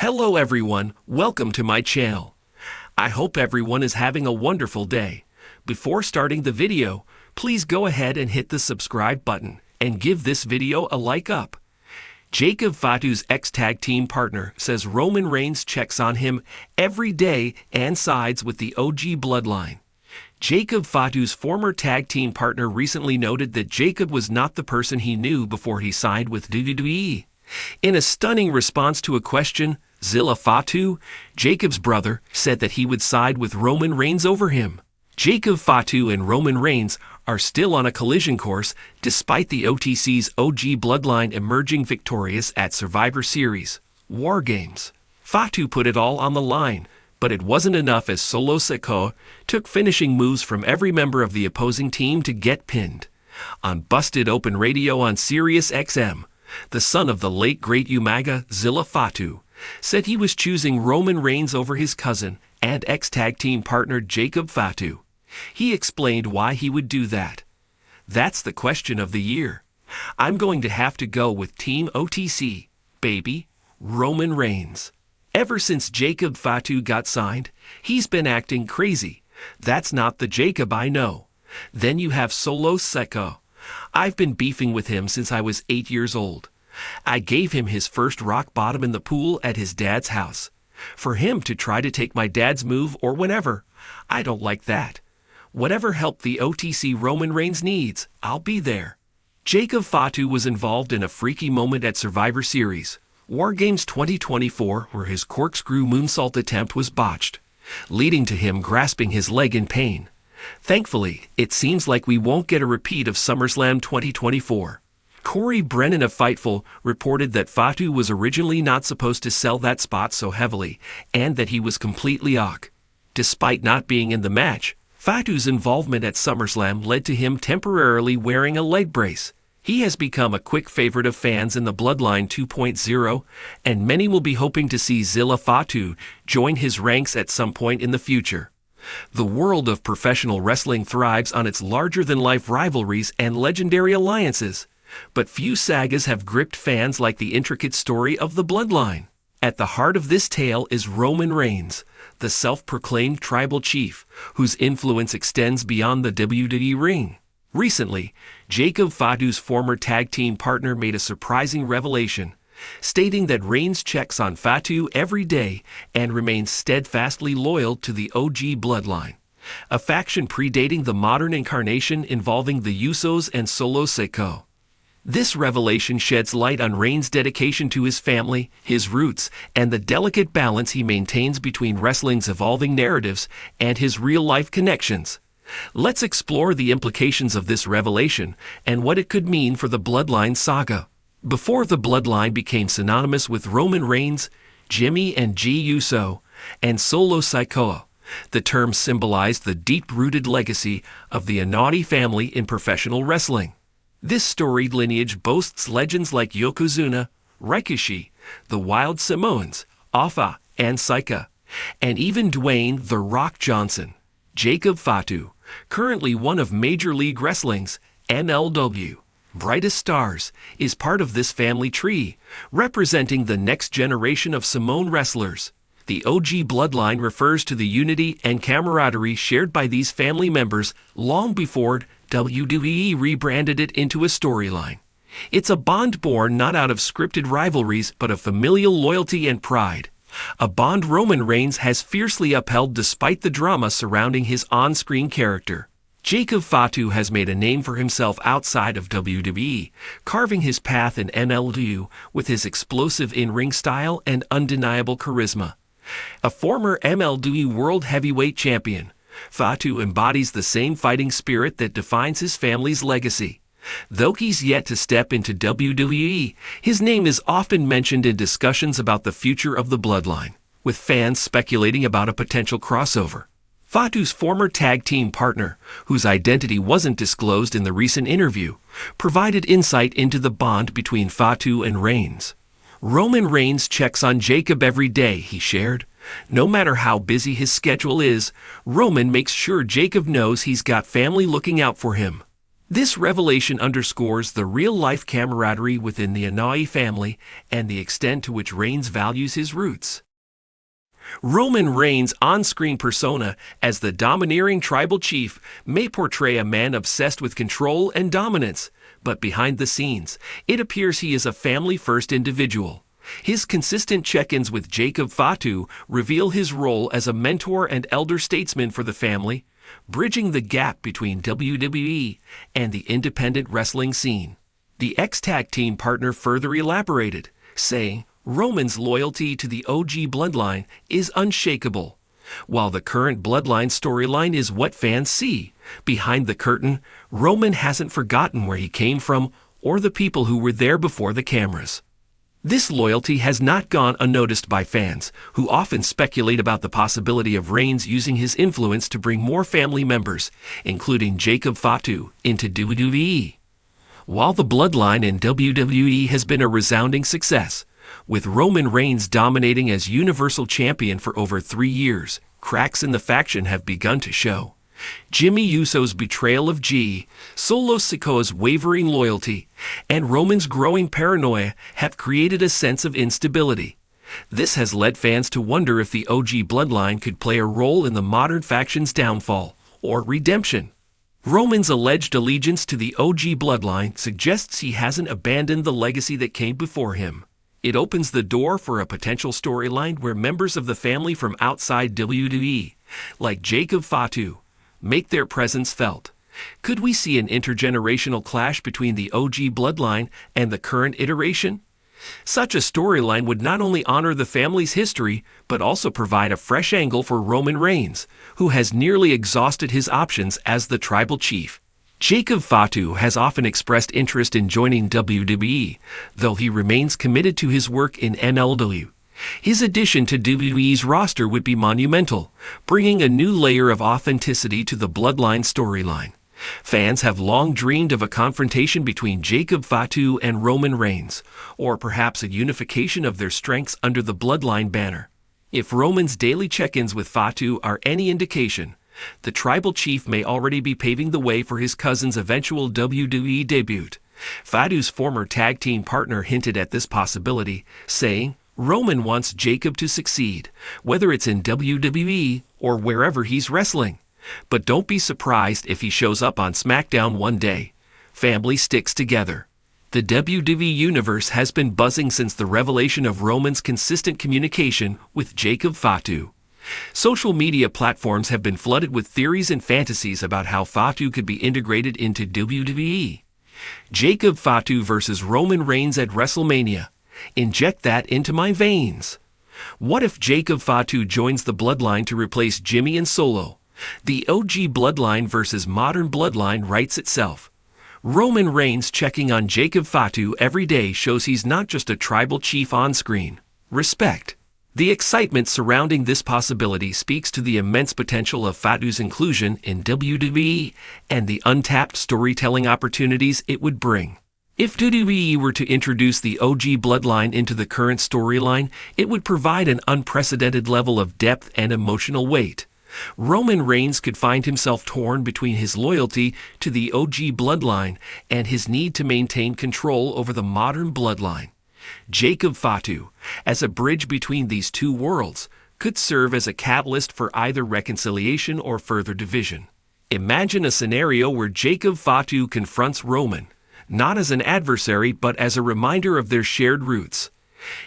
Hello everyone, welcome to my channel. I hope everyone is having a wonderful day. Before starting the video, please go ahead and hit the subscribe button and give this video a like up. Jacob Fatu's ex-tag team partner says Roman Reigns checks on him every day and sides with the OG Bloodline. Jacob Fatu's former tag team partner recently noted that Jacob was not the person he knew before he signed with WWE. In a stunning response to a question, Zilla Fatu, Jacob's brother, said that he would side with Roman Reigns over him. Jacob Fatu and Roman Reigns are still on a collision course despite the OTC's OG Bloodline emerging victorious at Survivor Series War Games. Fatu put it all on the line, but it wasn't enough as Solo Sikoa took finishing moves from every member of the opposing team to get pinned. On Busted Open Radio on Sirius XM, the son of the late great Umaga, Zilla Fatu, said he was choosing Roman Reigns over his cousin and ex-tag team partner Jacob Fatu. He explained why he would do that. "That's the question of the year. I'm going to have to go with Team OTC, baby, Roman Reigns. Ever since Jacob Fatu got signed, he's been acting crazy. That's not the Jacob I know. Then you have Solo Sikoa. I've been beefing with him since I was 8 years old. I gave him his first rock bottom in the pool at his dad's house. For him to try to take my dad's move or whatever, I don't like that. Whatever help the OTC Roman Reigns needs, I'll be there." Jacob Fatu was involved in a freaky moment at Survivor Series War Games 2024 where his corkscrew moonsault attempt was botched, leading to him grasping his leg in pain. Thankfully, it seems like we won't get a repeat of SummerSlam 2024. Corey Brennan of Fightful reported that Fatu was originally not supposed to sell that spot so heavily and that he was completely awk. Despite not being in the match, Fatu's involvement at SummerSlam led to him temporarily wearing a leg brace. He has become a quick favorite of fans in the Bloodline 2.0, and many will be hoping to see Zilla Fatu join his ranks at some point in the future. The world of professional wrestling thrives on its larger-than-life rivalries and legendary alliances, but few sagas have gripped fans like the intricate story of the Bloodline. At the heart of this tale is Roman Reigns, the self-proclaimed tribal chief, whose influence extends beyond the WWE ring. Recently, Jacob Fatu's former tag team partner made a surprising revelation, stating that Reigns checks on Fatu every day and remains steadfastly loyal to the OG Bloodline, a faction predating the modern incarnation involving the Usos and Solo Sikoa. This revelation sheds light on Reigns' dedication to his family, his roots, and the delicate balance he maintains between wrestling's evolving narratives and his real-life connections. Let's explore the implications of this revelation and what it could mean for the Bloodline saga. Before the Bloodline became synonymous with Roman Reigns, Jimmy and G Uso, and Solo Sikoa, the term symbolized the deep-rooted legacy of the Andrade family in professional wrestling. This storied lineage boasts legends like Yokozuna, Rikishi, the Wild Samoans, Alpha, and Sika, and even Dwayne "The Rock" Johnson. Jacob Fatu, currently one of Major League Wrestling's MLW brightest stars, is part of this family tree, representing the next generation of Samoan wrestlers. The OG Bloodline refers to the unity and camaraderie shared by these family members long before WWE rebranded it into a storyline. It's a bond born not out of scripted rivalries but of familial loyalty and pride. A bond Roman Reigns has fiercely upheld despite the drama surrounding his on-screen character. Jacob Fatu has made a name for himself outside of WWE, carving his path in MLW with his explosive in-ring style and undeniable charisma. A former MLW World Heavyweight Champion, Fatu embodies the same fighting spirit that defines his family's legacy. Though he's yet to step into WWE, his name is often mentioned in discussions about the future of the Bloodline, with fans speculating about a potential crossover. Fatu's former tag team partner, whose identity wasn't disclosed in the recent interview, provided insight into the bond between Fatu and Reigns. "Roman Reigns checks on Jacob every day," he shared. "No matter how busy his schedule is, Roman makes sure Jacob knows he's got family looking out for him." This revelation underscores the real-life camaraderie within the Anai family and the extent to which Reigns values his roots. Roman Reigns' on-screen persona as the domineering tribal chief may portray a man obsessed with control and dominance, but behind the scenes, it appears he is a family-first individual. His consistent check-ins with Jacob Fatu reveal his role as a mentor and elder statesman for the family, bridging the gap between WWE and the independent wrestling scene. The ex-tag team partner further elaborated, saying, Roman's loyalty to the OG Bloodline is unshakable. While the current Bloodline storyline is what fans see, behind the curtain, Roman hasn't forgotten where he came from or the people who were there before the cameras. This loyalty has not gone unnoticed by fans, who often speculate about the possibility of Reigns using his influence to bring more family members, including Jacob Fatu, into WWE. While the Bloodline in WWE has been a resounding success, with Roman Reigns dominating as Universal Champion for over 3 years, cracks in the faction have begun to show. Jimmy Uso's betrayal of Solo Sikoa's wavering loyalty, and Roman's growing paranoia have created a sense of instability. This has led fans to wonder if the OG Bloodline could play a role in the modern faction's downfall or redemption. Roman's alleged allegiance to the OG Bloodline suggests he hasn't abandoned the legacy that came before him. It opens the door for a potential storyline where members of the family from outside WWE, like Jacob Fatu, make their presence felt. Could we see an intergenerational clash between the OG Bloodline and the current iteration? Such a storyline would not only honor the family's history, but also provide a fresh angle for Roman Reigns, who has nearly exhausted his options as the tribal chief. Jacob Fatu has often expressed interest in joining WWE, though he remains committed to his work in MLW. His addition to WWE's roster would be monumental, bringing a new layer of authenticity to the Bloodline storyline. Fans have long dreamed of a confrontation between Jacob Fatu and Roman Reigns, or perhaps a unification of their strengths under the Bloodline banner. If Roman's daily check-ins with Fatu are any indication, the tribal chief may already be paving the way for his cousin's eventual WWE debut. Fatu's former tag team partner hinted at this possibility, saying, Roman wants Jacob to succeed, whether it's in WWE or wherever he's wrestling. But don't be surprised if he shows up on SmackDown one day. Family sticks together. The WWE Universe has been buzzing since the revelation of Roman's consistent communication with Jacob Fatu. Social media platforms have been flooded with theories and fantasies about how Fatu could be integrated into WWE. Jacob Fatu versus Roman Reigns at WrestleMania. Inject that into my veins. What if Jacob Fatu joins the Bloodline to replace Jimmy and Solo? The OG Bloodline versus modern Bloodline writes itself. Roman Reigns checking on Jacob Fatu every day shows he's not just a tribal chief on screen. Respect. The excitement surrounding this possibility speaks to the immense potential of Fatu's inclusion in WWE and the untapped storytelling opportunities it would bring. If WWE were to introduce the OG Bloodline into the current storyline, it would provide an unprecedented level of depth and emotional weight. Roman Reigns could find himself torn between his loyalty to the OG Bloodline and his need to maintain control over the modern Bloodline. Jacob Fatu, as a bridge between these two worlds, could serve as a catalyst for either reconciliation or further division. Imagine a scenario where Jacob Fatu confronts Roman, not as an adversary but as a reminder of their shared roots.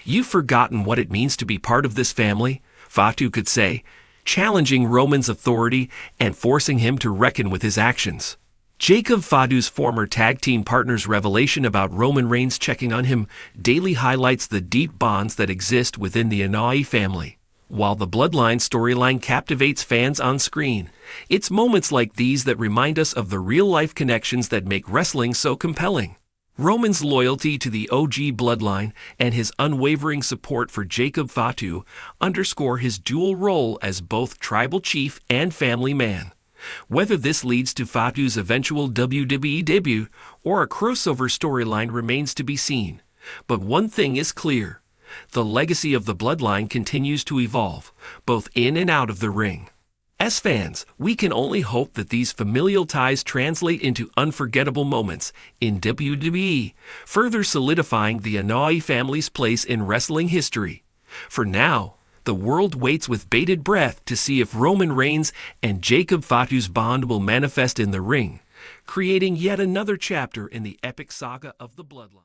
You've forgotten what it means to be part of this family, Fatu could say, challenging Roman's authority and forcing him to reckon with his actions. Jacob Fatu's former tag team partner's revelation about Roman Reigns checking on him daily highlights the deep bonds that exist within the Anai family. While the Bloodline storyline captivates fans on screen, it's moments like these that remind us of the real-life connections that make wrestling so compelling. Roman's loyalty to the OG Bloodline and his unwavering support for Jacob Fatu underscore his dual role as both tribal chief and family man. Whether this leads to Fatu's eventual WWE debut or a crossover storyline remains to be seen. But one thing is clear. The legacy of the Bloodline continues to evolve, both in and out of the ring. As fans, we can only hope that these familial ties translate into unforgettable moments in WWE, further solidifying the Anoa'i family's place in wrestling history. For now, the world waits with bated breath to see if Roman Reigns and Jacob Fatu's bond will manifest in the ring, creating yet another chapter in the epic saga of the Bloodline.